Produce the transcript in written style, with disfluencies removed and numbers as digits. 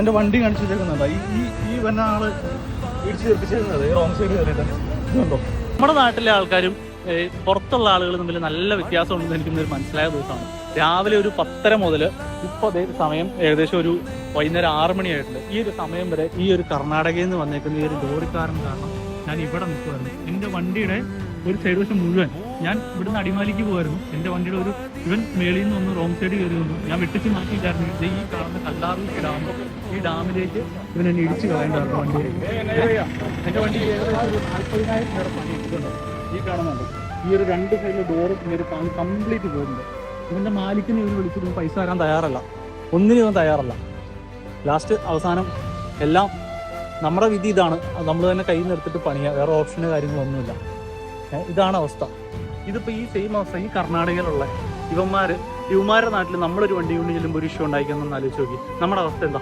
എന്റെ വണ്ടി കാണിച്ചു വെച്ചേക്കുന്നുണ്ടോ? ഈ വന്ന ആള് ഇടിച്ചു തീർപ്പിച്ചേക്കുന്നത് റോങ് സൈഡ് കയറിയിട്ട് ഇതുണ്ടോ? നമ്മുടെ നാട്ടിലെ ആൾക്കാരും പുറത്തുള്ള ആളുകൾ തമ്മിൽ നല്ല വ്യത്യാസം ഉണ്ടെന്ന് എനിക്കൊന്നൊരു മനസ്സിലായ ദിവസമാണ്. രാവിലെ ഒരു 10:30 മുതൽ ഇപ്പോൾ അതേ സമയം ഏകദേശം ഒരു വൈകുന്നേരം 6 മണിയായിട്ടുണ്ട്. ഈ ഒരു സമയം വരെ ഈ ഒരു കർണാടകയിൽ നിന്ന് വന്നേക്കുന്ന ഈ ഒരു ലോറിക്കാരൻ കാരണം ഞാൻ ഇവിടെ നിൽക്കുമായിരുന്നു. എൻ്റെ വണ്ടിയുടെ ഒരു സൈഡ് വശം മുഴുവൻ ഞാൻ ഇവിടുന്ന് അടിമാലിക്ക് പോകുമായിരുന്നു. എൻ്റെ വണ്ടിയുടെ ഒരു ഇവൻ മേളിൽ നിന്ന് ഒന്ന് റോങ് സൈഡ് കയറി വന്നു. ഞാൻ വെട്ടിച്ച് മാറ്റിയിട്ടായിരുന്നു. ഇത് ഈ കാണുന്ന കല്ലാറ് ഡാം, ഈ ഡാമിലേക്ക് ഇവൻ എന്നെ ഇടിച്ച് കളയേണ്ടായിരുന്നു വണ്ടിയിലേക്ക്. എൻ്റെ വണ്ടി ഏകദേശം ഒരു 40,000 പണിയിട്ടുണ്ടോ? ഈ കാണുന്നുണ്ട് ഈ ഒരു 2 സൈഡിലെ ഡോറ് കംപ്ലീറ്റ് പോകുന്നുണ്ട്. ഇവൻ്റെ മാലിക്കിനെ ഇവർ വിളിച്ചിട്ട് പൈസ തരാൻ തയ്യാറല്ല, ഒന്നിനും ഇവൻ തയ്യാറല്ല. ലാസ്റ്റ് അവസാനം എല്ലാം നമ്മുടെ വിധി ഇതാണ്, നമ്മൾ തന്നെ കയ്യിൽ നിർത്തിട്ട് പണിയുക, വേറെ ഓപ്ഷന് കാര്യങ്ങളൊന്നുമില്ല. ഇതാണ് അവസ്ഥ. ഇതിപ്പോൾ ഈ സെയിം അവസ്ഥ ഈ കർണാടകയിലുള്ള ഇവന്മാരുടെ നാട്ടിൽ നമ്മളൊരു വണ്ടി കൊണ്ട് ചെല്ലുമ്പോൾ ഒരു ഇഷ്യൂ ഉണ്ടായിക്കാന്നൊന്ന് ആലോചിച്ച് നോക്കി. നമ്മുടെ അവസ്ഥ എന്താ?